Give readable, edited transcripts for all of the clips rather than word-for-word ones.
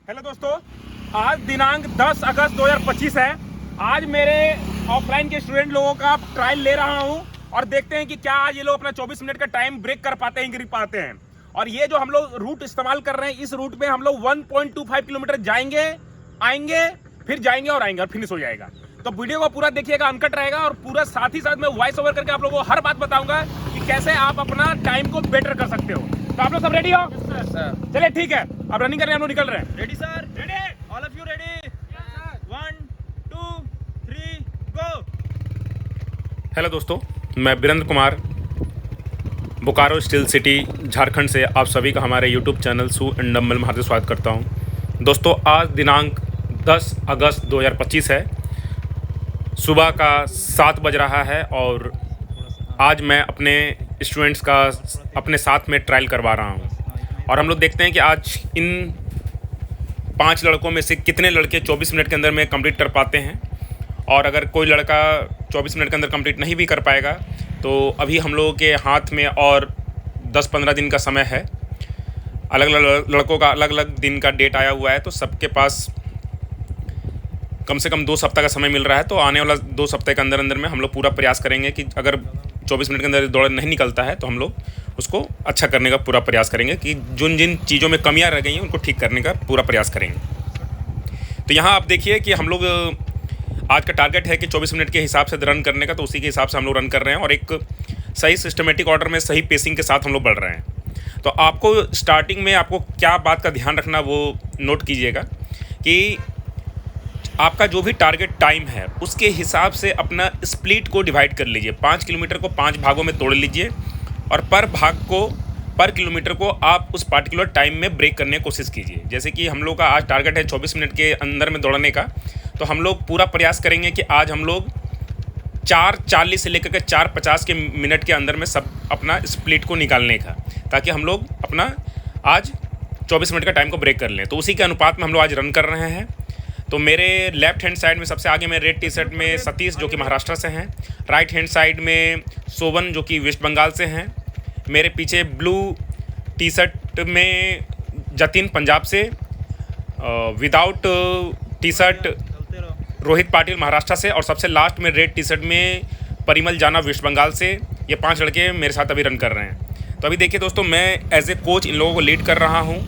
Hello दोस्तों, आज दिनांक 10 अगस्त 2025 है। आज मेरे ऑफलाइन के स्टूडेंट लोगों का ट्रायल ले रहा हूं और देखते हैं कि क्या आज ये लोग अपना 24 मिनट का टाइम ब्रेक कर पाते हैं कि नहीं पाते हैं। और ये जो हम लोग रूट इस्तेमाल कर रहे हैं, इस रूट पे हम लोग 1.25 किलोमीटर जाएंगे, आएंगे, फिर जाएंगे और आएंगे और फिनिश हो जाएगा। तो वीडियो को पूरा देखिएगा, अनकट रहेगा और पूरा साथ ही साथ मैं वॉइस ओवर करके आप लोगों को हर बात बताऊंगा कि कैसे आप अपना टाइम को बेटर कर सकते हो। तो आप लोग सब रेडी हो? चलिए ठीक है, अब रनिंग करने हम लोग निकल रहे हैं। Ready sir? Ready? All of you ready? 1 2 3 go. Hello दोस्तों, मैं वीरेंद्र कुमार बोकारो स्टील सिटी झारखंड से आप सभी का हमारे यूट्यूब चैनल सू एंड डम्बल में हार्दिक स्वागत करता हूं। दोस्तों, आज दिनांक 10 अगस्त 2025 है। सुबह का 7 बज रहा है और आज मैं अपने स्टूडेंट्स का अपने साथ में ट्रायल करवा रहा हूं। और हम लोग देखते हैं कि आज इन 5 लड़कों में से कितने लड़के 24 मिनट के अंदर में कंप्लीट कर पाते हैं। और अगर कोई लड़का 24 मिनट के अंदर कंप्लीट नहीं भी कर पाएगा तो अभी हम लोगों के हाथ में और 10-15 दिन का समय है। अलग अलग लड़कों का अलग अलग दिन का डेट आया हुआ है, तो सबके पास कम से कम 2 सप्ताह का समय मिल रहा है। तो आने वाला 2 सप्ताह के अंदर अंदर में हम लोग पूरा प्रयास करेंगे कि अगर 24 मिनट के अंदर दौड़ नहीं निकलता है तो हम लोग उसको अच्छा करने का पूरा प्रयास करेंगे कि जिन चीज़ों में कमियां रह गई हैं उनको ठीक करने का पूरा प्रयास करेंगे। तो यहाँ आप देखिए कि हम लोग आज का टारगेट है कि 24 मिनट के हिसाब से रन करने का, तो उसी के हिसाब से हम लोग रन कर रहे हैं और एक सही सिस्टमेटिक ऑर्डर में सही पेसिंग के साथ हम लोग बढ़ रहे हैं। तो आपको स्टार्टिंग में आपको क्या बात का ध्यान रखना वो नोट कीजिएगा कि आपका जो भी टारगेट टाइम है उसके हिसाब से अपना स्प्लिट को डिवाइड कर लीजिए। 5 किलोमीटर को 5 भागों में तोड़ लीजिए और पर किलोमीटर को आप उस पार्टिकुलर टाइम में ब्रेक करने की कोशिश कीजिए। जैसे कि हम लोग का आज टारगेट है 24 मिनट के अंदर में दौड़ने का, तो हम लोग पूरा प्रयास करेंगे कि आज हम लोग 4:40 से लेकर के 4:50 के मिनट के अंदर में सब अपना स्प्लिट को निकालने का, ताकि हम लोग अपना आज 24 मिनट का टाइम को ब्रेक कर लें। तो उसी के अनुपात में हम लोग आज रन कर रहे हैं। तो मेरे लेफ्ट हैंड साइड में सबसे आगे में रेड टी शर्ट में सतीश जो कि महाराष्ट्र से हैं, राइट हैंड साइड में सोवन जो कि वेस्ट बंगाल से हैं, मेरे पीछे ब्लू टी शर्ट में जतिन पंजाब से, without T shirt Rohit Patil Maharashtra से और सबसे लास्ट में रेड टी शर्ट में परिमल जाना वेस्ट बंगाल से। ये 5 लड़के मेरे साथ अभी रन कर रहे हैं। तो अभी देखिए दोस्तों, मैं एज ए कोच इन लोगों को लीड कर रहा हूँ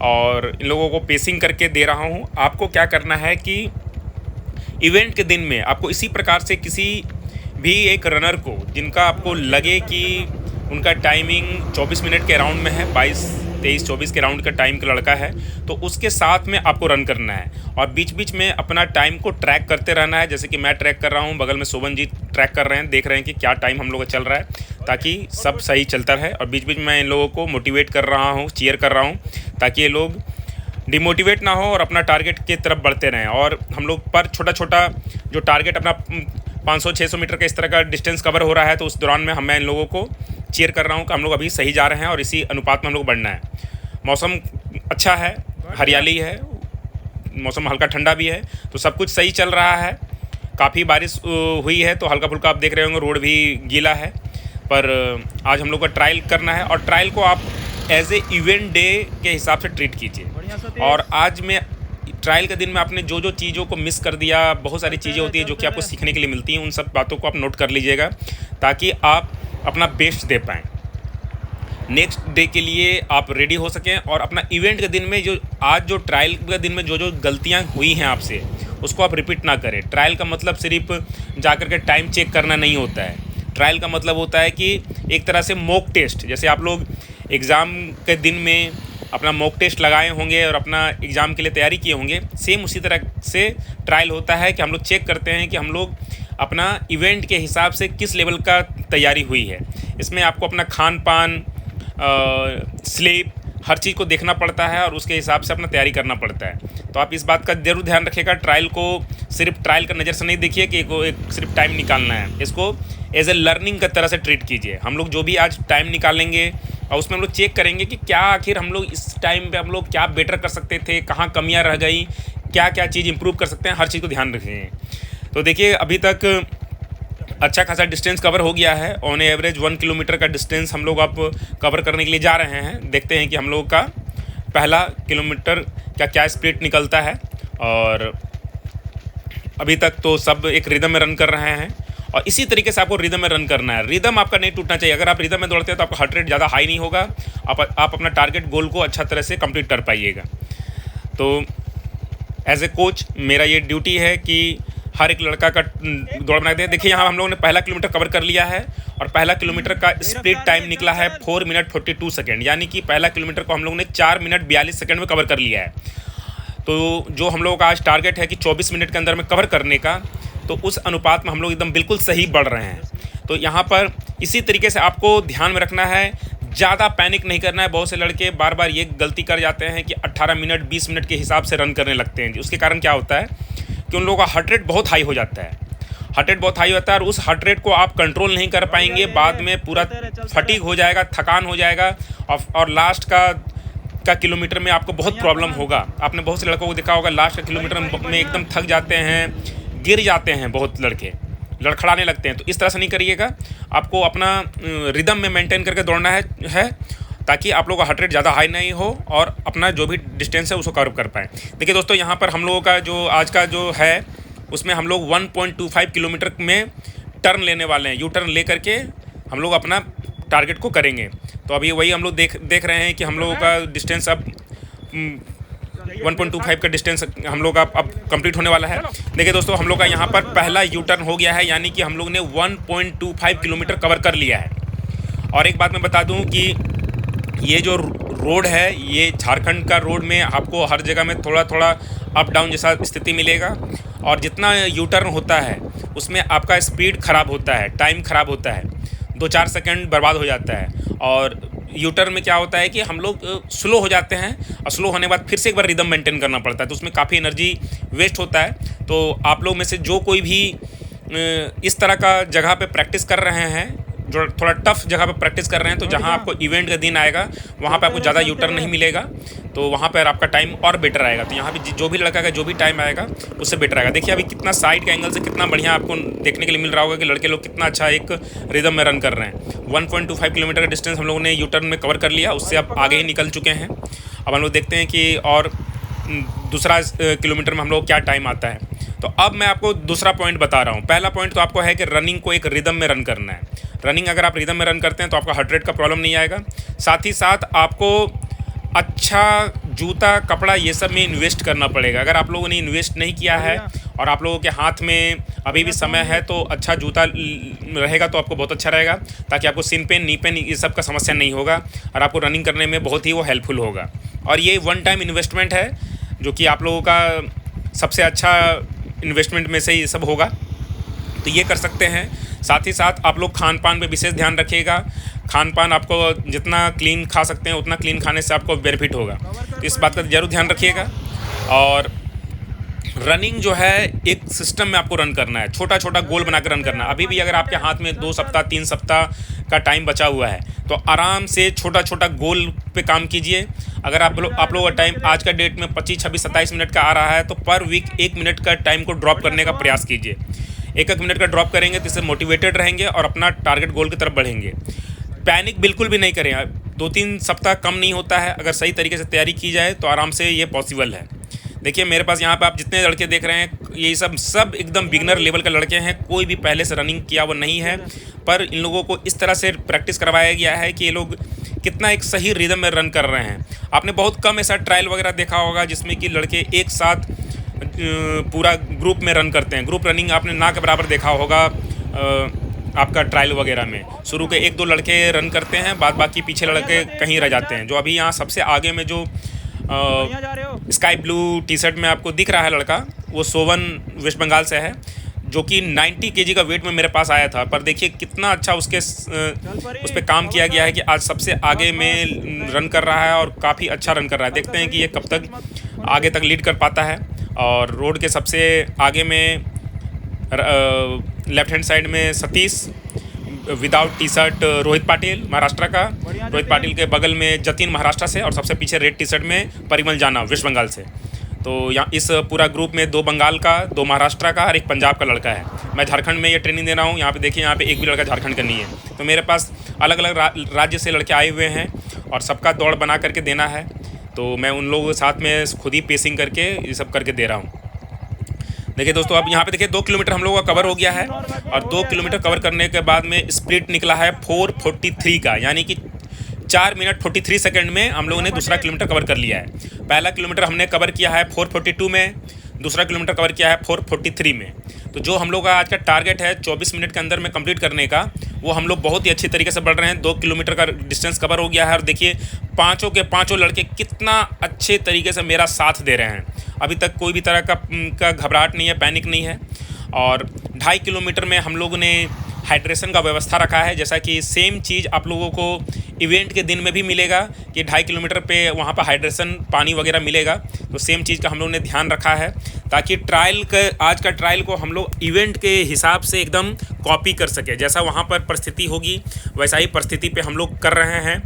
और इन लोगों को पेसिंग करके दे रहा हूँ। आपको क्या करना है कि इवेंट के दिन में आपको इसी प्रकार से किसी भी एक रनर को जिनका आपको लगे कि उनका टाइमिंग 24 मिनट के राउंड में है, 23-24 के राउंड का टाइम का लड़का है, तो उसके साथ में आपको रन करना है और बीच बीच में अपना टाइम को ट्रैक करते रहना है। जैसे कि मैं ट्रैक कर रहा हूँ, बगल में शोभन जी ट्रैक कर रहे हैं, देख रहे हैं कि क्या टाइम हम लोग का चल रहा है, ताकि सब सही चलता रहे। और बीच बीच में मैं इन लोगों को मोटिवेट कर रहा हूँ, चीयर कर रहा हूँ, ताकि ये लोग डिमोटिवेट ना हो और अपना टारगेट की तरफ बढ़ते रहें। और हम लोग पर छोटा छोटा जो टारगेट अपना 500-600 मीटर का इस तरह का डिस्टेंस कवर हो रहा है, तो उस दौरान में मैं इन लोगों को चीयर कर रहा हूँ कि हम लोग अभी सही जा रहे हैं और इसी अनुपात में हम लोग बढ़ना है। मौसम अच्छा है, हरियाली है, मौसम हल्का ठंडा भी है, तो सब कुछ सही चल रहा है। काफ़ी बारिश हुई है तो हल्का फुल्का आप देख रहे होंगे, रोड भी गीला है। पर आज हम लोग का ट्रायल करना है और ट्रायल को आप एज ए इवेंट डे के हिसाब से ट्रीट कीजिए। और आज में ट्रायल के दिन में आपने जो जो चीज़ों को मिस कर दिया, बहुत सारी चीज़ें होती है जो कि आपको सीखने के लिए मिलती हैं, उन सब बातों को आप नोट कर लीजिएगा ताकि आप अपना बेस्ट दे पाएँ। नेक्स्ट डे के लिए आप रेडी हो सकें और अपना इवेंट के दिन में जो ट्रायल के दिन में जो गलतियां हुई हैं आपसे, उसको आप रिपीट ना करें। ट्रायल का मतलब सिर्फ जाकर के टाइम चेक करना नहीं होता है। ट्रायल का मतलब होता है कि एक तरह से मॉक टेस्ट, जैसे आप लोग एग्ज़ाम के दिन में अपना मॉक टेस्ट लगाए होंगे और अपना एग्ज़ाम के लिए तैयारी किए होंगे, सेम उसी तरह से ट्रायल होता है कि हम लोग चेक करते हैं कि हम लोग अपना इवेंट के हिसाब से किस लेवल का तैयारी हुई है। इसमें आपको अपना खान पान, स्लीप, हर चीज़ को देखना पड़ता है और उसके हिसाब से अपना तैयारी करना पड़ता है। तो आप इस बात का ज़रूर ध्यान रखिएगा। ट्रायल को सिर्फ ट्रायल का नज़र से नहीं देखिए कि एक सिर्फ टाइम निकालना है, इसको एज ए लर्निंग की तरह से ट्रीट कीजिए। हम लोग जो भी आज टाइम निकालेंगे और उसमें हम लोग चेक करेंगे कि क्या आखिर हम लोग इस टाइम पे हम लोग क्या बेटर कर सकते थे, कहाँ कमियाँ रह गई, क्या क्या चीज़ इंप्रूव कर सकते हैं, हर चीज़ को ध्यान रखेंगे। तो देखिए, अभी तक अच्छा खासा डिस्टेंस कवर हो गया है। ऑन एवरेज 1 किलोमीटर का डिस्टेंस हम लोग अब कवर करने के लिए जा रहे हैं। देखते हैं कि हम लोग का पहला किलोमीटर का क्या स्पीड निकलता है। और अभी तक तो सब एक रिदम में रन कर रहे हैं और इसी तरीके से आपको रिदम में रन करना है। रिदम आपका नहीं टूटना चाहिए। अगर आप रिदम में दौड़ते हैं तो आपका हार्ट रेट ज़्यादा हाई नहीं होगा, आप अपना टारगेट गोल को अच्छा तरह से कंप्लीट कर पाइएगा। तो एज ए कोच मेरा ये ड्यूटी है कि हर एक लड़का का दौड़ बना दें। देखिए यहाँ हम लोगों ने पहला किलोमीटर कवर कर लिया है और पहला किलोमीटर का स्प्लिट टाइम निकला है 4 मिनट 42 सेकेंड, यानी कि पहला किलोमीटर को हम लोगों ने 4 मिनट 42 सेकेंड में कवर कर लिया है। तो जो हम लोगों का आज टारगेट है कि 24 मिनट के अंदर में कवर करने का, तो उस अनुपात में हम लोग एकदम बिल्कुल सही बढ़ रहे हैं। तो यहाँ पर इसी तरीके से आपको ध्यान में रखना है, ज़्यादा पैनिक नहीं करना है। बहुत से लड़के बार बार ये गलती कर जाते हैं कि 18 मिनट 20 मिनट के हिसाब से रन करने लगते हैं। उसके कारण क्या होता है कि उन लोगों का हार्ट रेट बहुत हाई हो जाता है। हार्ट रेट बहुत हाई होता है और उस हार्ट रेट को आप कंट्रोल नहीं कर पाएंगे। बाद में पूरा फटीग हो जाएगा, थकान हो जाएगा और लास्ट का किलोमीटर में आपको बहुत प्रॉब्लम होगा। आपने बहुत से लड़कों को देखा होगा लास्ट का किलोमीटर में एकदम थक जाते हैं, गिर जाते हैं, बहुत लड़के लड़खड़ाने लगते हैं। तो इस तरह से नहीं करिएगा। आपको अपना रिदम में मेंटेन करके दौड़ना है ताकि आप लोगों का हार्ट रेट ज़्यादा हाई नहीं हो और अपना जो भी डिस्टेंस है उसको कवर कर पाएँ। देखिए दोस्तों, यहाँ पर हम लोगों का जो आज का जो है उसमें हम लोग 1.25 किलोमीटर में टर्न लेने वाले हैं। यू टर्न ले करके हम लोग अपना टारगेट को करेंगे। तो अभी वही हम लोग देख रहे हैं कि हम लोगों का डिस्टेंस अब 1.25 का डिस्टेंस हम लोग अब कंप्लीट होने वाला है। देखिए दोस्तों, हम लोग का यहाँ पर पहला यू टर्न हो गया है, यानी कि हम लोग ने 1.25 किलोमीटर कवर कर लिया है। और एक बात मैं बता दूँ कि ये जो रोड है, ये झारखंड का रोड में आपको हर जगह में थोड़ा थोड़ा अप डाउन जैसा स्थिति मिलेगा और जितना यू टर्न होता है उसमें आपका स्पीड ख़राब होता है, टाइम ख़राब होता है, 2-4 सेकंड बर्बाद हो जाता है। और यू टर्न में क्या होता है कि हम लोग स्लो हो जाते हैं और स्लो होने के बाद फिर से एक बार रिदम मेंटेन करना पड़ता है, तो उसमें काफ़ी एनर्जी वेस्ट होता है। तो आप लोग में से जो कोई भी इस तरह का जगह पे प्रैक्टिस कर रहे हैं, जो थोड़ा टफ जगह पे प्रैक्टिस कर रहे हैं, तो जहाँ आपको इवेंट का दिन आएगा वहाँ पे आपको ज़्यादा यू टर्न नहीं मिलेगा, तो वहाँ पर आपका टाइम और बेटर आएगा। तो यहाँ पे जो भी लड़का का जो भी टाइम आएगा उससे बेटर आएगा। देखिए अभी कितना साइड के एंगल से कितना बढ़िया आपको देखने के लिए मिल रहा होगा कि लड़के लोग कितना अच्छा एक रिदम में रन कर रहे हैं। 1.25 किलोमीटर का डिस्टेंस हम लोगों ने यू टर्न में कवर कर लिया, उससे अब आगे ही निकल चुके हैं। अब हम लोग देखते हैं कि और दूसरा किलोमीटर में हम लोग क्या टाइम आता है। तो अब मैं आपको दूसरा पॉइंट बता रहा हूँ। पहला पॉइंट तो आपको है कि रनिंग को एक रिदम में रन करना है। रनिंग अगर आप रिदम में रन करते हैं तो आपका हार्ट रेट का प्रॉब्लम नहीं आएगा। साथ ही साथ आपको अच्छा जूता, कपड़ा, ये सब में इन्वेस्ट करना पड़ेगा। अगर आप लोगों ने इन्वेस्ट नहीं किया है और आप लोगों के हाथ में अभी भी समय है तो अच्छा जूता रहेगा तो आपको बहुत अच्छा रहेगा, ताकि आपको सिन पेन, नी पेन, ये सब का समस्या नहीं होगा और आपको रनिंग करने में बहुत ही वो हेल्पफुल होगा। और ये वन टाइम इन्वेस्टमेंट है जो कि आप लोगों का सबसे अच्छा इन्वेस्टमेंट में से ये सब होगा, तो ये कर सकते हैं। साथ ही साथ आप लोग खान पान पे विशेष ध्यान रखिएगा। खान पान आपको जितना क्लीन खा सकते हैं उतना क्लीन खाने से आपको बेनिफिट होगा, तो इस बात का ज़रूर ध्यान रखिएगा। और रनिंग जो है एक सिस्टम में आपको रन करना है, छोटा छोटा गोल बनाकर रन करना है। अभी भी अगर आपके हाथ में 2 सप्ताह 3 सप्ताह का टाइम बचा हुआ है तो आराम से छोटा छोटा गोल पे काम कीजिए। अगर आप लोग का टाइम आज का डेट में 25, 26, 27 मिनट का आ रहा है तो पर वीक 1 मिनट का टाइम को ड्रॉप करने का प्रयास कीजिए। 1-1 मिनट का ड्रॉप करेंगे तो इससे मोटिवेटेड रहेंगे और अपना टारगेट गोल की तरफ बढ़ेंगे। पैनिक बिल्कुल भी नहीं करें। 2-3 सप्ताह कम नहीं होता है, अगर सही तरीके से तैयारी की जाए तो आराम से ये पॉसिबल है। देखिए मेरे पास यहाँ पे आप जितने लड़के देख रहे हैं ये सब एकदम बिगनर लेवल के लड़के हैं, कोई भी पहले से रनिंग किया वो नहीं है, पर इन लोगों को इस तरह से प्रैक्टिस करवाया गया है कि ये लोग कितना एक सही रिदम में रन कर रहे हैं। आपने बहुत कम ऐसा ट्रायल वगैरह देखा होगा जिसमें कि लड़के एक साथ पूरा ग्रुप में रन करते हैं। ग्रुप रनिंग आपने ना के बराबर देखा होगा आपका ट्रायल वगैरह में। शुरू के 1-2 लड़के रन करते हैं, बाद बाकी पीछे लड़के कहीं रह जाते हैं। जो अभी यहाँ सबसे आगे में जो स्काई ब्लू टी शर्ट में आपको दिख रहा है लड़का, वो सोवन वेस्ट बंगाल से है, जो कि 90 kg का वेट में मेरे पास आया था। पर देखिए कितना अच्छा उस पर काम किया गया है कि आज सबसे आगे में रन कर रहा है और काफ़ी अच्छा रन कर रहा है। देखते हैं कि ये कब तक आगे तक लीड कर पाता है। और रोड के सबसे आगे में लेफ्ट हैंड साइड में Satish without T shirt Rohit Patil Maharashtra का, रोहित पाटिल के बगल में जतिन महाराष्ट्र से, और सबसे पीछे रेड टी शर्ट में परिमल जाना वेस्ट बंगाल से। तो यहाँ इस पूरा ग्रुप में 2 बंगाल का, 2 महाराष्ट्र का और 1 पंजाब का लड़का है। मैं झारखंड में ये ट्रेनिंग दे रहा हूँ। यहाँ पे देखिए, यहाँ पे एक भी लड़का झारखंड का नहीं है। तो मेरे पास अलग अलग राज्य से लड़के आए हुए हैं और सबका दौड़ बना करके देना है। तो मैं उन लोगों के साथ में खुद ही पेसिंग करके ये सब करके दे रहा हूँ। देखिए दोस्तों, अब यहाँ पे देखिए 2 किलोमीटर हम लोगों का कवर हो गया है और 2 किलोमीटर कवर करने के बाद में स्प्लिट निकला है 4:43 का, यानी कि 4 मिनट 43 सेकंड में हम लोगों ने दूसरा किलोमीटर कवर कर लिया है। पहला किलोमीटर हमने कवर किया है 4:42 में, दूसरा किलोमीटर कवर किया है 4:43 में। तो जो हम लोग का आज का टारगेट है 24 मिनट के अंदर में कंप्लीट करने का, वो हम लोग बहुत ही अच्छी तरीके से बढ़ रहे हैं। 2 किलोमीटर का डिस्टेंस कवर हो गया है और देखिए पाँचों के पाँचों लड़के कितना अच्छे तरीके से मेरा साथ दे रहे हैं। अभी तक कोई भी तरह का घबराहट नहीं है, पैनिक नहीं है। और 2.5 किलोमीटर में हम लोगों ने हाइड्रेशन का व्यवस्था रखा है, जैसा कि सेम चीज़ आप लोगों को इवेंट के दिन में भी मिलेगा कि 2.5 किलोमीटर पे वहाँ पर हाइड्रेशन पानी वगैरह मिलेगा। तो सेम चीज़ का हम लोग ने ध्यान रखा है ताकि आज का ट्रायल को हम लोग इवेंट के हिसाब से एकदम कॉपी कर सके। जैसा वहाँ पर परिस्थिति होगी वैसा ही परिस्थिति पे हम लोग कर रहे हैं।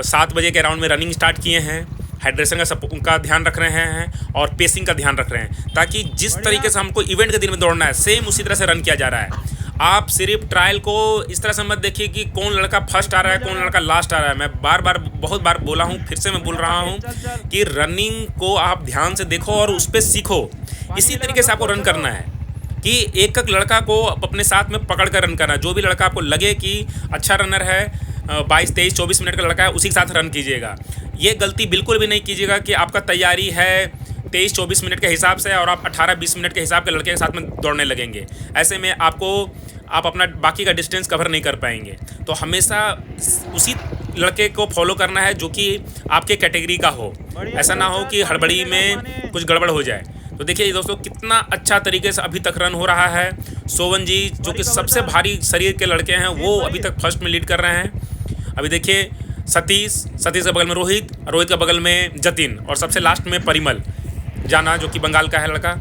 7 बजे के राउंड में रनिंग स्टार्ट किए हैं, हाइड्रेशन का ध्यान रख रहे हैं और पेसिंग का ध्यान रख रहे हैं, ताकि जिस तरीके से हमको इवेंट के दिन में दौड़ना है सेम उसी तरह से रन किया जा रहा है। आप सिर्फ ट्रायल को इस तरह से मत देखिए कि कौन लड़का फर्स्ट आ रहा है, कौन लड़का लास्ट आ रहा है। मैं बहुत बार बोला हूँ, फिर से मैं बोल रहा हूँ कि रनिंग को आप ध्यान से देखो और उस पर सीखो। इसी तरीके से आपको रन करना है कि एक लड़का को अपने साथ में पकड़ कर रन करना है। जो भी लड़का आपको लगे कि अच्छा रनर है, 22, 23, 24 मिनट का लड़का है, उसी के साथ रन कीजिएगा। ये गलती बिल्कुल भी नहीं कीजिएगा कि आपका तैयारी है 23-24 मिनट के हिसाब से और आप 18-20 मिनट के हिसाब के लड़के के साथ में दौड़ने लगेंगे। ऐसे में आप अपना बाकी का डिस्टेंस कवर नहीं कर पाएंगे। तो हमेशा उसी लड़के को फॉलो करना है जो कि आपके कैटेगरी का हो। ऐसा ना हो कि हड़बड़ी में कुछ गड़बड़ हो जाए। तो देखिए दोस्तों, कितना अच्छा तरीके से अभी तक रन हो रहा है। सोवन जी जो कि सबसे भारी शरीर के लड़के हैं, वो अभी तक फर्स्ट में लीड कर रहे हैं। अभी देखिए सतीश के बगल में रोहित के बगल में जतिन और सबसे लास्ट में परिमल जाना, जो कि बंगाल का है लड़का।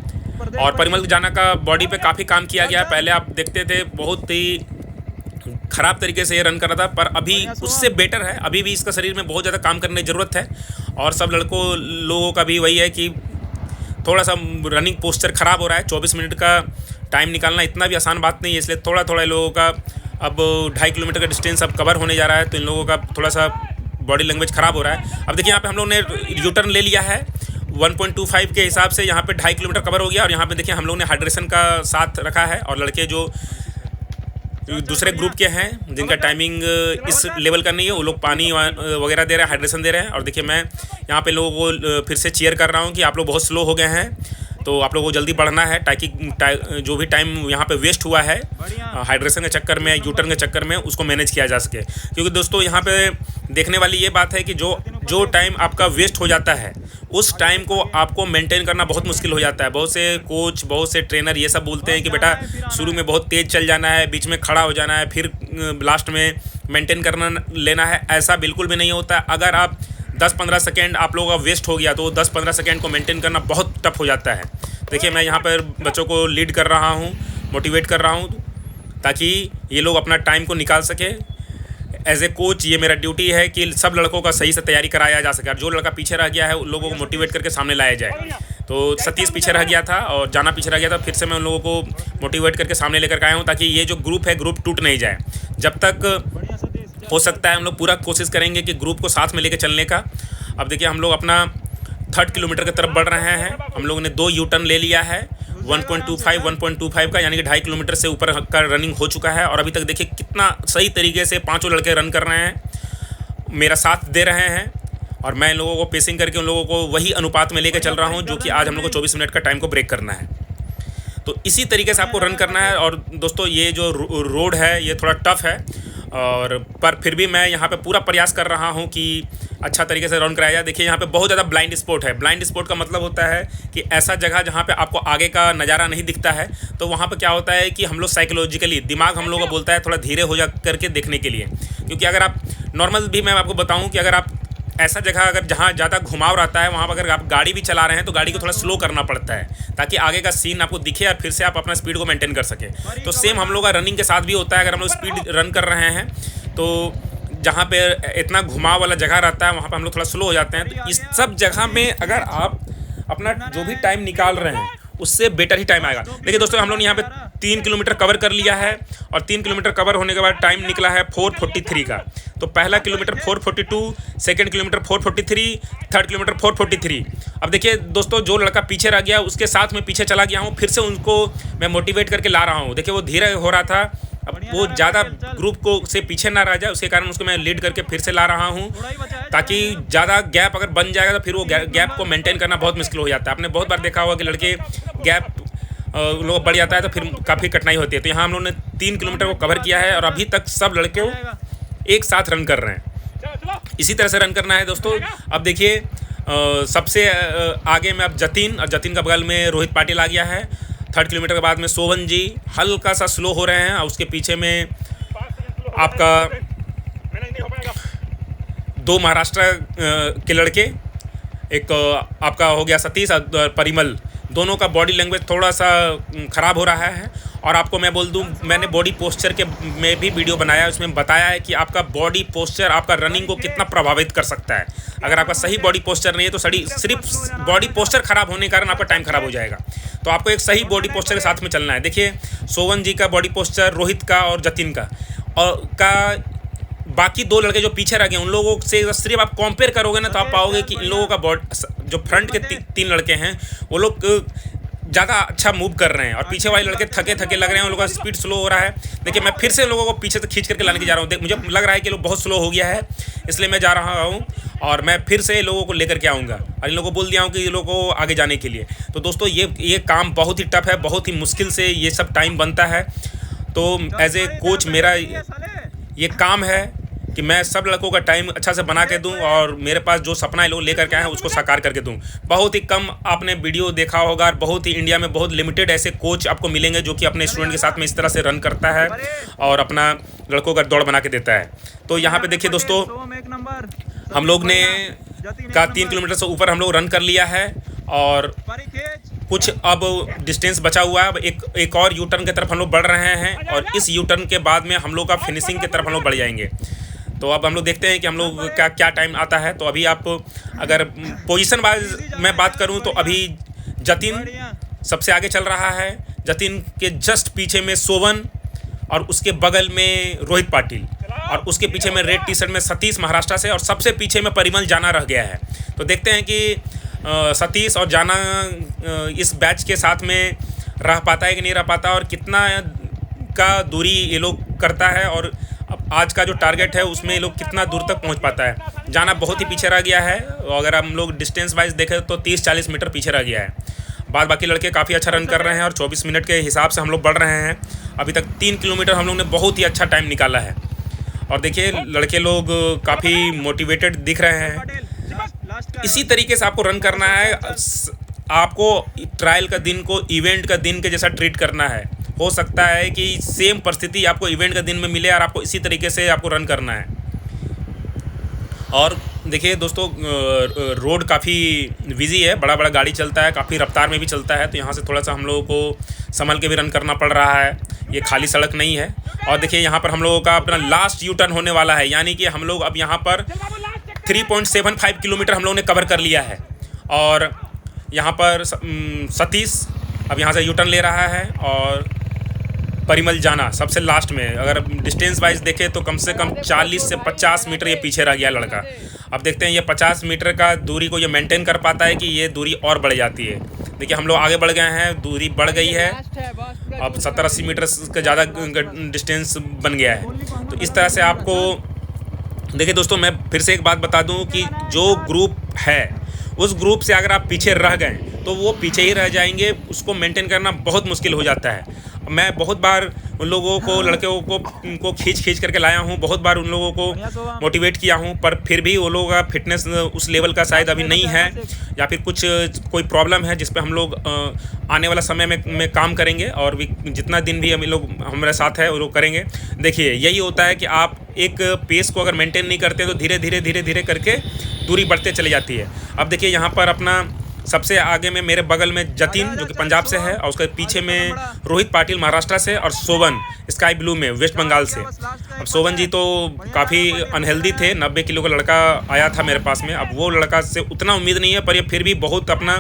और परिमल जाना का बॉडी पे काफ़ी काम किया गया है। पहले आप देखते थे बहुत ही ख़राब तरीके से ये रन कर रहा था, पर अभी उससे बेटर है। अभी भी इसका शरीर में बहुत ज़्यादा काम करने की ज़रूरत है। और सब लोगों का भी वही है कि थोड़ा सा रनिंग पोस्चर ख़राब हो रहा है। 24 मिनट का टाइम निकालना इतना भी आसान बात नहीं है, इसलिए थोड़ा लोगों का अब 2.5 किलोमीटर का डिस्टेंस अब कवर होने जा रहा है, तो इन लोगों का थोड़ा सा बॉडी लैंग्वेज ख़राब हो रहा है। अब देखिए यहाँ पे हम लोग ने यू टर्न ले लिया है 1.25 के हिसाब से। यहाँ पे 2.5 किलोमीटर कवर हो गया और यहाँ पे देखिए हम लोग ने हाइड्रेशन का साथ रखा है। और लड़के जो दूसरे ग्रुप के हैं जिनका टाइमिंग इस लेवल का नहीं है, वो लोग पानी वगैरह दे रहे हैं, हाइड्रेशन दे रहे हैं। और देखिए मैं यहाँ पे लोगों को फिर से चीयर कर रहा हूँ कि आप लोग बहुत स्लो हो गए हैं, तो आप लोगों को जल्दी बढ़ना है ताकि जो भी टाइम यहाँ पे वेस्ट हुआ है हाइड्रेशन के चक्कर में, यू टर्न के चक्कर में, उसको मैनेज किया जा सके। क्योंकि दोस्तों यहाँ पे देखने वाली ये बात है कि जो टाइम आपका वेस्ट हो जाता है उस टाइम को आपको मेंटेन करना बहुत मुश्किल हो जाता है। बहुत से कोच, बहुत से ट्रेनर ये सब बोलते हैं कि बेटा शुरू में बहुत तेज़ चल जाना है, बीच में खड़ा हो जाना है, फिर लास्ट में मेंटेन करना लेना है। ऐसा बिल्कुल भी नहीं होता। अगर आप 10-15 सेकेंड आप लोगों का वेस्ट हो गया तो 10-15 सेकेंड को मेंटेन करना बहुत टफ हो जाता है। देखिए मैं यहाँ पर बच्चों को लीड कर रहा हूँ, मोटिवेट कर रहा हूँ ताकि ये लोग अपना टाइम को निकाल सके। एज ए कोच ये मेरा ड्यूटी है कि सब लड़कों का सही से तैयारी कराया जा सके और जो लड़का पीछे रह गया है उन लोगों को मोटिवेट करके सामने लाया जाए। तो सतीश पीछे रह गया था और जाना पीछे रह गया था, फिर से मैं उन लोगों को मोटिवेट करके सामने लेकर आया हूँ ताकि ये जो ग्रुप है ग्रुप टूट नहीं जाए। जब तक हो सकता है हम लोग पूरा कोशिश करेंगे कि ग्रुप को साथ में लेकर चलने का। अब देखिए हम लोग अपना 3rd किलोमीटर की तरफ बढ़ रहे हैं। हम लोगों ने 2 यू टर्न ले लिया है 1.25 का, यानी कि 2.5 किलोमीटर से ऊपर का रनिंग हो चुका है। और अभी तक देखिए कितना सही तरीके से पांचों लड़के रन कर रहे हैं, मेरा साथ दे रहे हैं और मैं इन लोगों को पेसिंग करके उन लोगों को वही अनुपात में लेकर चल रहा हूं जो कि आज हम लोग को 24 मिनट का टाइम को ब्रेक करना है। तो इसी तरीके से आपको रन करना है। और दोस्तों ये जो रोड है ये थोड़ा टफ है पर फिर भी मैं यहाँ पे पूरा प्रयास कर रहा हूँ कि अच्छा तरीके से रन कराया जाए। देखिए यहाँ पे बहुत ज़्यादा ब्लाइंड स्पॉट है। ब्लाइंड स्पॉट का मतलब होता है कि ऐसा जगह जहाँ पे आपको आगे का नज़ारा नहीं दिखता है। तो वहाँ पे क्या होता है कि हम लोग साइकोलॉजिकली दिमाग हम लोग को बोलता है थोड़ा धीरे हो जा करके देखने के लिए। क्योंकि अगर आप नॉर्मल भी मैं आपको बताऊँ कि अगर आप ऐसा जगह अगर जहाँ ज़्यादा घुमाव रहता है वहाँ पर अगर आप गाड़ी भी चला रहे हैं तो गाड़ी को थोड़ा स्लो करना पड़ता है ताकि आगे का सीन आपको दिखे और फिर से आप अपना स्पीड को मेंटेन कर सकें। तो सेम हम लोग का रनिंग के साथ भी होता है। अगर हम लोग स्पीड रन कर रहे हैं तो जहाँ पे इतना घुमाव वाला जगह रहता है वहाँ पे हम लोग थोड़ा स्लो हो जाते हैं। तो इस सब जगह में अगर आप अपना जो भी टाइम निकाल रहे हैं उससे बेटर ही टाइम आएगा। देखिए दोस्तों हम लोग यहाँ पे 3 किलोमीटर कवर कर लिया है और 3 किलोमीटर कवर होने के बाद टाइम निकला है 4:43 का। तो पहला kilometre 4:42, second kilometre 4:43, third kilometre 4:43। अब देखिए दोस्तों, जो लड़का पीछे रह गया उसके साथ मैं पीछे चला गया हूँ, फिर से उनको मैं मोटिवेट करके ला रहा हूँ। देखिए वो धीरे हो रहा था, अब वो ज़्यादा ग्रुप को से पीछे ना रह जाए, उसके कारण उसको मैं लीड करके फिर से ला रहा हूँ, ताकि ज़्यादा गैप अगर बन जाएगा तो फिर वो गैप को मेंटेन करना बहुत मुश्किल हो जाता है। आपने बहुत बार देखा होगा कि लड़के गैप लोग बढ़ जाता है तो फिर काफ़ी कठिनाई होती है। तो यहाँ हम लोगों ने 3 किलोमीटर को कवर किया है और अभी तक सब लड़के एक साथ रन कर रहे हैं। इसी तरह से रन करना है दोस्तों। अब देखिए सबसे आगे में अब जतिन, और जतिन का बगल में रोहित पाटिल आ गया है। 3rd किलोमीटर के बाद में सोवन जी हल्का सा स्लो हो रहे हैं और उसके पीछे में आपका 2 महाराष्ट्र के लड़के, एक आपका हो गया सतीश और परिमल, दोनों का बॉडी लैंग्वेज थोड़ा सा ख़राब हो रहा है। और आपको मैं बोल दूं, मैंने बॉडी पोस्चर के में भी वीडियो बनाया है, उसमें बताया है कि आपका बॉडी पोस्चर आपका रनिंग को कितना प्रभावित कर सकता है। अगर आपका सही बॉडी पोस्चर नहीं है तो सिर्फ बॉडी पोस्चर ख़राब होने के कारण आपका टाइम ख़राब हो जाएगा। तो आपको एक सही बॉडी पोस्चर के साथ में चलना है। देखिए सोवन जी का बॉडी पोस्चर, रोहित का और जतिन का, और बाकी 2 लड़के जो पीछे रह गए उन लोगों से सिर्फ आप कंपेयर करोगे ना तो आप पाओगे कि इन लोगों का जो फ्रंट के 3 लड़के हैं वो लोग ज़्यादा अच्छा मूव कर रहे हैं और पीछे वाले लड़के थके थके लग रहे हैं, उन लोगों का स्पीड स्लो हो रहा है। देखिए मैं फिर से लोगों को पीछे से खींच करके लाने की जा रहा हूँ। मुझे लग रहा है कि लोग बहुत स्लो हो गया है, इसलिए मैं जा रहा हूँ और मैं फिर से लोगों को लेकर के आऊँगा और इन लोगों को बोल दिया हूँ कि ये लोगों को आगे जाने के लिए। तो दोस्तों ये काम बहुत ही टफ है, बहुत ही मुश्किल से ये सब टाइम बनता है। तो एज ए कोच मेरा ये काम है कि मैं सब लड़कों का टाइम अच्छा से बना के दूं और मेरे पास जो सपना है लोग लेकर के आए हैं उसको साकार करके दूं। बहुत ही कम आपने वीडियो देखा होगा और बहुत ही इंडिया में बहुत लिमिटेड ऐसे कोच आपको मिलेंगे जो कि अपने स्टूडेंट के साथ में इस तरह से रन करता है और अपना लड़कों का दौड़ बना के देता है। तो यहाँ पे देखिए दोस्तों, हम लोग ने 3 किलोमीटर से ऊपर हम लोग रन कर लिया है और कुछ अब डिस्टेंस बचा हुआ है। अब एक और यू टर्न की तरफ हम लोग बढ़ रहे हैं और इस यू टर्न के बाद में हम लोग का फिनिशिंग की तरफ हम लोग बढ़ जाएंगे। तो अब हम लोग देखते हैं कि हम लोग का क्या टाइम आता है। तो अभी आप अगर पोजीशन वाइज मैं बात करूं तो अभी जतिन सबसे आगे चल रहा है, जतिन के जस्ट पीछे में सोवन और उसके बगल में रोहित पाटिल और उसके पीछे में रेड टी शर्ट में सतीश महाराष्ट्र से और सबसे पीछे में परिमल जाना रह गया है। तो देखते हैं कि सतीश और जाना इस बैच के साथ में रह पाता है कि नहीं रह पाता और कितना का दूरी ये लोग करता है और अब आज का जो टारगेट है उसमें ये लोग कितना दूर तक पहुंच पाता है। जाना बहुत ही पीछे रह गया है और अगर हम लोग डिस्टेंस वाइज देखें तो 30-40 मीटर पीछे रह गया है। बाद बाकी लड़के काफ़ी अच्छा रन कर रहे हैं और 24 मिनट के हिसाब से हम लोग बढ़ रहे हैं। अभी तक 3 किलोमीटर हम लोग ने बहुत ही अच्छा टाइम निकाला है और देखिए लड़के लोग काफ़ी मोटिवेटेड दिख रहे हैं। इसी तरीके से आपको रन करना है, आपको ट्रायल का दिन को इवेंट का दिन के जैसा ट्रीट करना है। हो सकता है कि सेम परिस्थिति आपको इवेंट का दिन में मिले और आपको इसी तरीके से आपको रन करना है। और देखिए दोस्तों, रोड काफ़ी बिजी है, बड़ा बड़ा गाड़ी चलता है, काफ़ी रफ्तार में भी चलता है, तो यहाँ से थोड़ा सा हम लोगों को संभल के भी रन करना पड़ रहा है। ये खाली सड़क नहीं है। और देखिए यहाँ पर हम लोगों का अपना लास्ट यू टर्न होने वाला है, यानी कि हम लोग अब यहाँ पर 3.75 किलोमीटर हम लोगों ने कवर कर लिया है और यहाँ पर सतीश अब यहाँ से यू टर्न ले रहा है और परिमल जाना सबसे लास्ट में। अगर डिस्टेंस वाइज देखें तो कम से कम 40 से 50 मीटर ये पीछे रह गया लड़का। अब देखते हैं ये 50 मीटर का दूरी को ये मेंटेन कर पाता है कि ये दूरी और बढ़ जाती है। देखिए हम लोग आगे बढ़ गए हैं, दूरी बढ़ गई है, अब 70-80 मीटर का ज़्यादा डिस्टेंस बन गया है। तो इस तरह से आपको देखिए दोस्तों, मैं फिर से एक बात बता दूं कि जो ग्रुप है उस ग्रुप से अगर आप पीछे रह गए तो वो पीछे ही रह जाएंगे, उसको मेंटेन करना बहुत मुश्किल हो जाता है। मैं बहुत बार उन लोगों को लड़कों को खींच करके लाया हूँ, बहुत बार उन लोगों को मोटिवेट किया हूँ, पर फिर भी वो लोगों का फिटनेस उस लेवल का शायद अभी नहीं है या फिर कोई प्रॉब्लम है जिस पे हम लोग आने वाला समय में काम करेंगे और भी जितना दिन भी हम लोग हमारे साथ है वो लोग करेंगे। देखिए यही होता है कि आप एक पेस को अगर मेंटेन नहीं करते तो धीरे धीरे करके दूरी बढ़ते चली जाती है। अब देखिए यहाँ पर अपना सबसे आगे में मेरे बगल में जतिन जो कि पंजाब से है और उसके पीछे में रोहित पाटिल महाराष्ट्र से और सोवन स्काई ब्लू में वेस्ट बंगाल से। अब सोवन जी तो काफ़ी अनहेल्दी थे, 90 किलो का लड़का आया था मेरे पास में। अब वो लड़का से उतना उम्मीद नहीं है, पर ये फिर भी बहुत अपना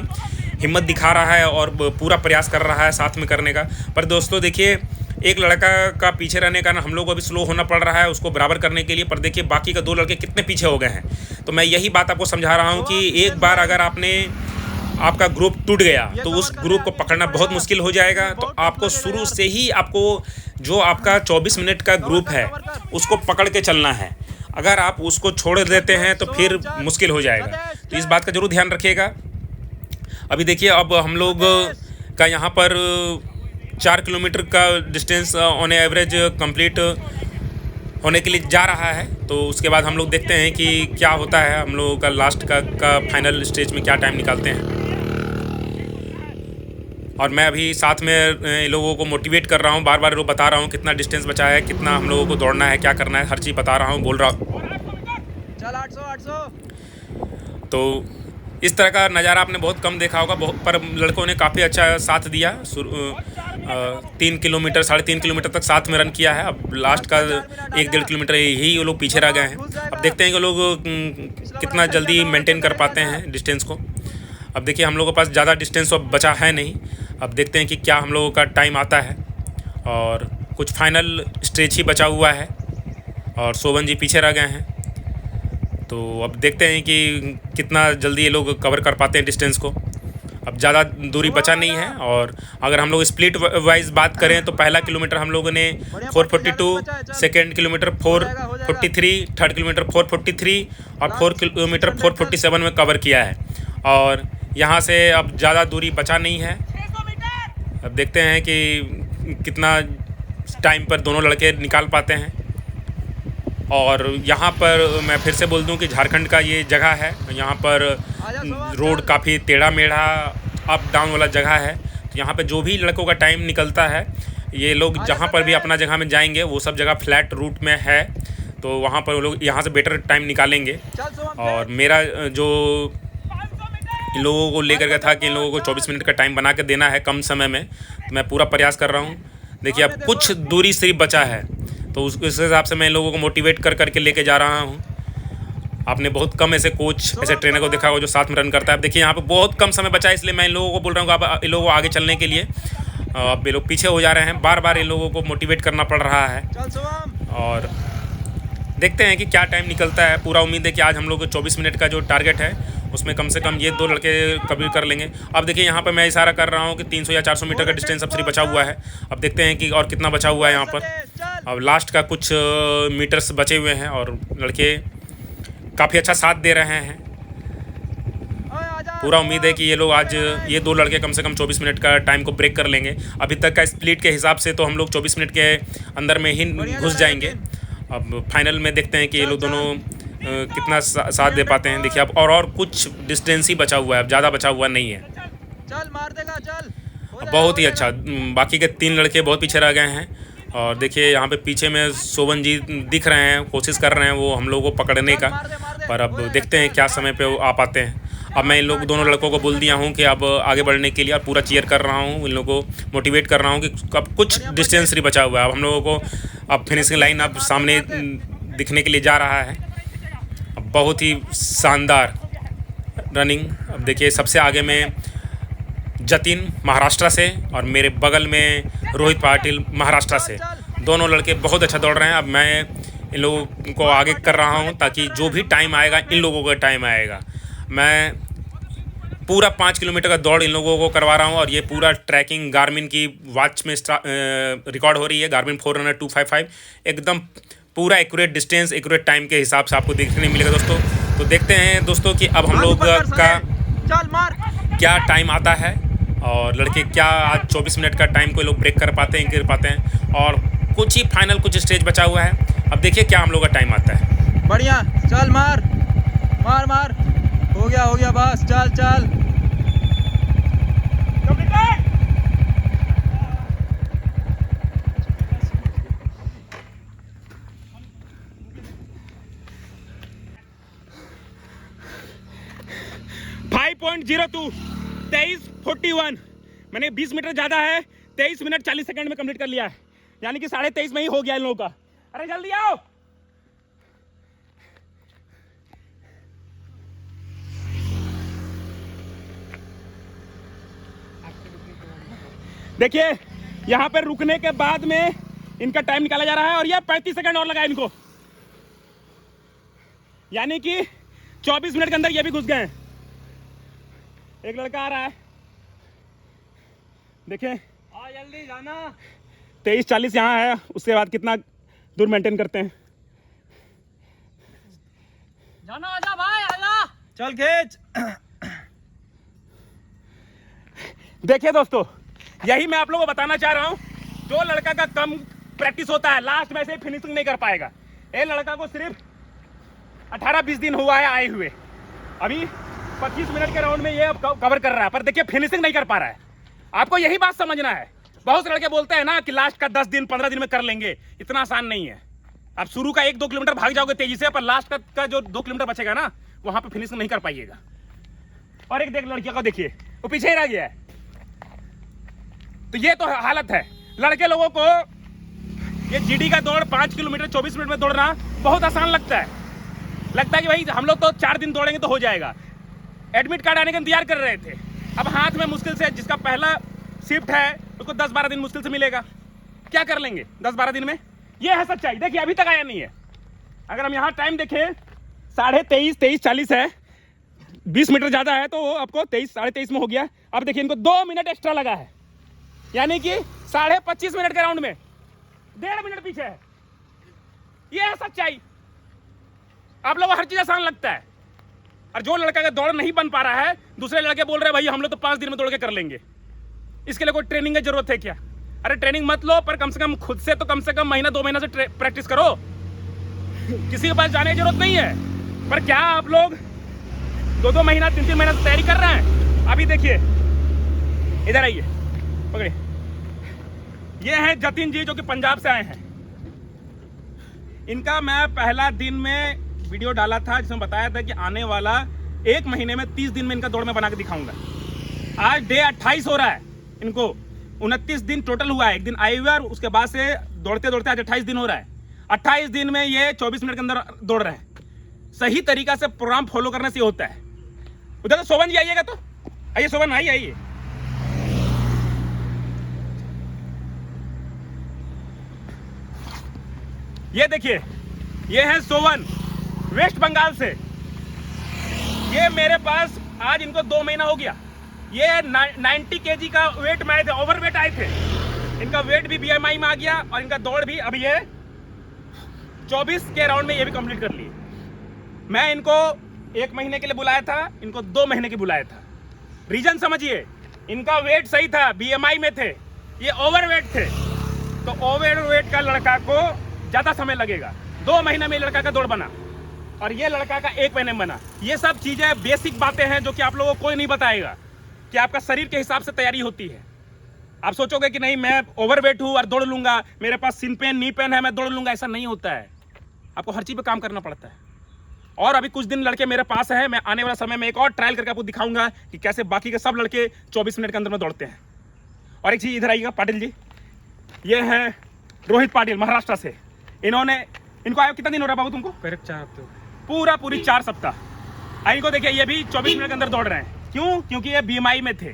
हिम्मत दिखा रहा है और पूरा प्रयास कर रहा है साथ में करने का। पर दोस्तों देखिए, एक लड़का का पीछे रहने का हम लोग को अभी स्लो होना पड़ रहा है उसको बराबर करने के लिए। पर देखिए बाकी का 2 लड़के कितने पीछे हो गए हैं। तो मैं यही बात आपको समझा रहा हूँ कि एक बार अगर आपका ग्रुप टूट गया तो उस ग्रुप को पकड़ना बहुत मुश्किल हो जाएगा। तो आपको शुरू से ही आपको जो आपका 24 मिनट का ग्रुप है उसको पकड़ के चलना है। अगर आप उसको छोड़ देते हैं तो फिर मुश्किल हो जाएगा। तो इस बात का ज़रूर ध्यान रखिएगा। अभी देखिए अब हम लोग का यहाँ पर 4 किलोमीटर का डिस्टेंस ऑन एवरेज कंप्लीट होने के लिए जा रहा है। तो उसके बाद हम लोग देखते हैं कि क्या होता है, हम लोगों का लास्ट का फाइनल स्टेज में क्या टाइम निकालते हैं। और मैं अभी साथ में लोगों को मोटिवेट कर रहा हूँ, बार बार लोग बता रहा हूँ कितना डिस्टेंस बचा है, कितना हम लोगों को दौड़ना है, क्या करना है, हर चीज़ बता रहा हूँ, बोल रहा हूँ। चल 800 तो इस तरह का नज़ारा आपने बहुत कम देखा होगा, पर लड़कों ने काफ़ी अच्छा साथ दिया। 3 किलोमीटर 3.5 किलोमीटर तक साथ में रन किया है। अब लास्ट का 1-1.5 किलोमीटर ही वो लोग पीछे रह गए हैं। अब देखते हैं कि लोग कितना जल्दी मेंटेन कर पाते हैं डिस्टेंस को। अब देखिए हम लोगों के पास ज़्यादा डिस्टेंस अब बचा है नहीं। अब देखते हैं कि क्या हम लोगों का टाइम आता है। और कुछ फाइनल स्टेज ही बचा हुआ है और शोभन जी पीछे रह गए हैं। तो अब देखते हैं कि कितना जल्दी ये लोग कवर कर पाते हैं डिस्टेंस को। अब ज़्यादा दूरी बचा नहीं है। और अगर हम लोग स्प्लिट वाइज बात करें तो पहला किलोमीटर हम लोगों ने 442, सेकेंड किलोमीटर 443, थर्ड किलोमीटर 443 और 4 किलोमीटर 447 में कवर किया है। और यहाँ से अब ज़्यादा दूरी बचा नहीं है। अब देखते हैं कि कितना टाइम पर दोनों लड़के निकाल पाते हैं। और यहाँ पर मैं फिर से बोल दूं कि झारखंड का ये जगह है, यहाँ पर रोड काफ़ी टेढ़ा मेढ़ा अप डाउन वाला जगह है। तो यहाँ पे जो भी लड़कों का टाइम निकलता है, ये लोग जहाँ पर भी अपना जगह में जाएंगे वो सब जगह फ्लैट रूट में है। तो वहाँ पर वो लोग यहाँ से बेटर टाइम निकालेंगे। और मेरा जो इन लोगों को लेकर के था कि इन लोगों को 24 मिनट का टाइम बना के देना है कम समय में, तो मैं पूरा प्रयास कर रहा हूँ। देखिए अब कुछ दूरी सिर्फ बचा है, तो उस हिसाब से मैं इन लोगों को मोटिवेट कर करके लेके जा रहा हूँ। आपने बहुत कम ऐसे कोच ऐसे ट्रेनर को देखा होगा जो साथ में रन करता है। अब देखिए यहाँ पे बहुत कम समय बचा है, इसलिए मैं इन लोगों को बोल रहा हूँ आप इन लोगों को आगे चलने के लिए। अब ये लोग पीछे हो जा रहे हैं, बार बार इन लोगों को मोटिवेट करना पड़ रहा है। और देखते हैं कि क्या टाइम निकलता है। पूरा उम्मीद है कि आज हम लोग को 24 मिनट का जो टारगेट है उसमें कम से कम ये 2 लड़के कभी कर लेंगे। अब देखिए यहाँ पर मैं इशारा कर रहा हूँ कि 300 या 400 मीटर का डिस्टेंस अब सिर्फ बचा हुआ है। अब देखते हैं कि और कितना बचा हुआ है यहाँ पर। अब लास्ट का कुछ मीटर्स बचे हुए हैं और लड़के काफ़ी अच्छा साथ दे रहे हैं। पूरा उम्मीद है कि ये लोग आज ये 2 लड़के कम से कम 24 मिनट का टाइम को ब्रेक कर लेंगे। अभी तक का स्प्लिट के हिसाब से तो हम लोग 24 मिनट के अंदर में ही घुस जाएंगे। अब फाइनल में देखते हैं कि ये लोग दोनों कितना साथ दे पाते हैं। देखिए अब और कुछ डिस्टेंस ही बचा हुआ है, अब ज़्यादा बचा हुआ नहीं है। चल मार देगा, चल बहुत ही अच्छा। बाकी के 3 लड़के बहुत पीछे रह गए हैं। और देखिए यहाँ पे पीछे में शोभन जी दिख रहे हैं, कोशिश कर रहे हैं वो हम लोगों को पकड़ने का। पर अब देखते हैं क्या समय पे वो आ पाते हैं। अब मैं इन लोग दोनों लड़कों को बोल दिया हूँ कि अब आगे बढ़ने के लिए और पूरा चीयर कर रहा हूँ, इन लोगों को मोटिवेट कर रहा हूँ कि अब कुछ डिस्टेंस ही बचा हुआ है। अब हम लोगों को अब फिनिशिंग लाइन अब सामने दिखने के लिए जा रहा है। अब बहुत ही शानदार रनिंग। अब देखिए सबसे आगे में जतिन महाराष्ट्र से और मेरे बगल में रोहित पाटिल महाराष्ट्र से। दोनों लड़के बहुत अच्छा दौड़ रहे हैं। अब मैं इन लोगों को आगे कर रहा हूं ताकि जो भी टाइम आएगा इन लोगों का टाइम आएगा। मैं पूरा 5 किलोमीटर का दौड़ इन लोगों को करवा रहा हूं। और ये पूरा ट्रैकिंग गार्मिन की वॉच में रिकॉर्ड हो रही है, गार्मिन 400-255 एकदम पूरा एक्यूरेट डिस्टेंस एक्यूरेट टाइम के हिसाब से आपको देखने मिलेगा दोस्तों। तो देखते हैं दोस्तों कि अब हम लोग का क्या टाइम आता है और लड़के क्या आज 24 मिनट का टाइम को लोग ब्रेक कर पाते हैं, गिर पाते हैं। और कुछ ही फाइनल कुछ स्टेज बचा हुआ है। अब देखिए क्या हम लोग का टाइम आता है। बढ़िया, चल मार मार मार, हो गया बस, चल चल। 5.02 23:41। मैंने 20 मीटर ज़्यादा है, 23 मिनट 40 सेकंड में कंप्लीट कर लिया है, यानी कि 23.5 में ही हो गया इन लोगों का। अरे जल्दी आओ। देखिए यहाँ पे रुकने के बाद में इनका टाइम निकाला जा रहा है और ये 35 सेकंड और लगा इनको, यानी कि 24 मिनट के अंदर ये भी घुस गए हैं। एक लड़का आ रहा है, देखिए जल्दी जाना। 23:40 यहाँ है, उसके बाद कितना दूर मेंटेन करते हैं। जाना, आजा भाई आजा, चल खींच। देखिए दोस्तों, यही मैं आप लोगों को बताना चाह रहा हूँ। जो लड़का का कम प्रैक्टिस होता है लास्ट में से फिनिशिंग नहीं कर पाएगा। ये लड़का को सिर्फ 18-20 दिन हुआ है आए हुए, अभी 25 मिनट के राउंड में ये अब कवर कर रहा है, पर देखिए फिनिशिंग नहीं कर पा रहा है। आपको यही बात समझना है। बहुत से लड़के बोलते हैं ना कि लास्ट का 10 दिन 15 दिन में कर लेंगे, इतना आसान नहीं है। आप शुरू का 1-2 किलोमीटर भाग जाओगे तेजी से, पर लास्ट का जो 2 किलोमीटर बचेगा ना, वहां पे फिनिशिंग नहीं कर पाइएगा। और एक लड़कियों को देखिए, वो पीछे ही रह गया है। तो ये तो हालत है लड़के लोगों को। ये जीडी का दौड़ 5 किलोमीटर 24 मिनट में दौड़ना बहुत आसान लगता है कि भाई हम लोग तो 4 दिन दौड़ेंगे तो हो जाएगा। एडमिट कार्ड आने का इंतजार कर रहे थे, अब हाथ में मुश्किल से, जिसका पहला शिफ्ट है उसको 10-12 दिन मुश्किल से मिलेगा। क्या कर लेंगे 10-12 दिन में? ये है सच्चाई। देखिए अभी तक आया नहीं है। अगर हम यहाँ टाइम देखें 23:40 है, 20 मीटर ज्यादा है तो आपको 23:30 में हो गया। अब देखिए इनको 2 मिनट एक्स्ट्रा लगा है, यानी कि 25.5 मिनट के राउंड में 1.5 मिनट पीछे है। ये है सच्चाई। आप लोगों को हर चीज आसान लगता है, और जो लड़का का दौड़ नहीं बन पा रहा है, दूसरे लड़के बोल रहे हैं भाई हम लोग तो 5 दिन में दौड़ के कर लेंगे। इसके लिए कोई ट्रेनिंग की जरूरत है क्या? अरे ट्रेनिंग मत लो, पर कम से कम खुद से तो कम से कम महीना 2 महीना से प्रैक्टिस करो। किसी के पास जाने की जरूरत नहीं है। पर क्या आप लोग 2-2 महीना 3-3 महीना से तैयारी कर रहे हैं? अभी देखिए, इधर आइए, पकड़िए। ये हैं जतिन जी, जो कि पंजाब से आए हैं। इनका मैं पहला दिन में वीडियो डाला था जिसमें बताया था कि आने वाला 1 महीने में 30 दिन में इनका दौड़ में बना के दिखाऊंगा। आज डे 28 हो रहा है, इनको 29 दिन टोटल हुआ है। एक दिन आए हुए और उसके बाद से दौड़ते दौड़ते आज 28 दिन हो रहा है। 28 दिन में ये 24 मिनट के अंदर दौड़ रहे हैं। सही तरीका से प्रोग्राम फॉलो करने से होता है। उधर तो शोभन जी आइएगा, तो आइए शोभन, आइए। ये देखिए, ये है शोभन, वेस्ट बंगाल से। ये मेरे पास आज इनको 2 महीना हो गया। ये 90 kg का वेट में आए थे, ओवर वेट आए थे। इनका वेट भी BMI में आ गया और इनका दौड़ भी अभी ये 24 के राउंड में ये भी कंप्लीट कर लिए। मैं इनको 1 महीने के लिए बुलाया था, इनको 2 महीने के बुलाया था। रीजन समझिए, इनका वेट सही था, BMI में थे, ये ओवर वेट थे। तो ओवर वेट का लड़का को ज्यादा समय लगेगा। 2 महीने में लड़का का दौड़ बना और ये लड़का का 1 महीने में बना। ये सब चीजें बेसिक बातें हैं जो कि आप लोगों को कोई नहीं बताएगा कि आपका शरीर के हिसाब से तैयारी होती है। आप सोचोगे कि नहीं मैं ओवरवेट हूं और दौड़ लूंगा, मेरे पास सिन पेन नी पेन है मैं दौड़ लूंगा, ऐसा नहीं होता है। आपको हर चीज पे काम करना पड़ता है। और अभी कुछ दिन लड़के मेरे पास है, मैं आने वाला समय में एक और ट्रायल करके आपको दिखाऊंगा कि कैसे बाकी के सब लड़के 24 मिनट के अंदर में दौड़ते हैं। और एक चीज इधर आइएगा, पाटिल जी, ये है रोहित पाटिल, महाराष्ट्र से। इनको आया कितना दिन हो रहा है बाबू तुमको? करीब 4 हफ्ते। पूरी 4 सप्ताह। इनको देखिए, ये भी 24 मिनट के अंदर दौड़ रहे हैं। क्यों? क्योंकि ये BMI में थे,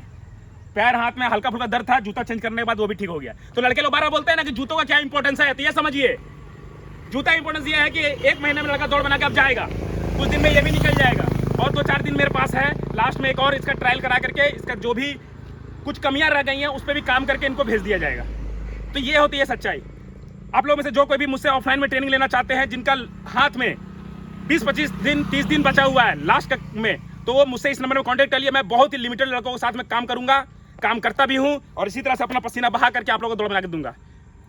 पैर हाथ में हल्का फुल्का दर्द था, जूता चेंज करने के बाद वो भी ठीक हो गया। तो लड़के लोग बार बोलते हैं ना कि जूतों का क्या इंपॉर्टेंस है, तो ये समझिए, जूता इंपॉर्टेंस ये है कि 1 महीने में लड़का दौड़ बना के अब जाएगा, कुछ दिन में ये भी निकल जाएगा। और 2-4 दिन मेरे पास है, लास्ट में एक और इसका ट्रायल करा करके इसका जो भी कुछ कमियां रह गई हैं उस पर भी काम करके इनको भेज दिया जाएगा। तो ये होती है सच्चाई। आप लोगों में से जो कोई भी मुझसे ऑफलाइन में ट्रेनिंग लेना चाहते हैं, जिनका हाथ में 20-25 दिन 30 दिन बचा हुआ है लास्ट में, तो वो मुझसे इस नंबर में कांटेक्ट कर लिए। मैं बहुत ही लिमिटेड लड़कों के साथ में काम करूंगा, काम करता भी हूं, और इसी तरह से अपना पसीना बहा करके आप लोगों को दौड़ बना के दूंगा।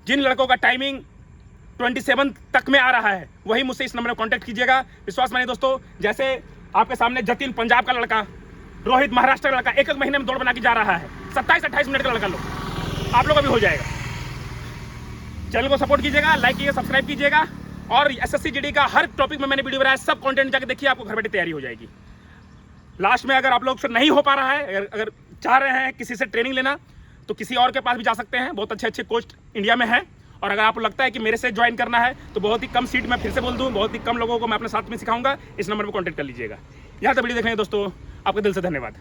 जिन लड़कों का टाइमिंग 27 तक में आ रहा है वही मुझसे इस नंबर में कांटेक्ट कीजिएगा। विश्वास मानिए दोस्तों, जैसे आपके सामने जतिन पंजाब का लड़का, रोहित महाराष्ट्र का लड़का 1 महीने में दौड़ बना के जा रहा है, 27-28 मिनट का लड़का लोग, आप लोग का भी हो जाएगा। चैनल को सपोर्ट कीजिएगा, लाइक कीजिएगा, सब्सक्राइब कीजिएगा। और SSC GD का हर टॉपिक में मैंने वीडियो बनाया, सब कंटेंट जाके देखिए, आपको घर बैठे तैयारी हो जाएगी। लास्ट में अगर आप लोग से नहीं हो पा रहा है, अगर चाह रहे हैं किसी से ट्रेनिंग लेना, तो किसी और के पास भी जा सकते हैं। बहुत अच्छे कोच इंडिया में है। और अगर आपको लगता है कि मेरे से ज्वाइन करना है, तो बहुत ही कम सीट, मैं फिर से बोल दूं, बहुत ही कम लोगों को मैं अपने साथ में सिखाऊंगा। इस नंबर पर कॉन्टेक्ट कर लीजिएगा। यहाँ तक वीडियो देखने दोस्तों, आपका दिल से धन्यवाद।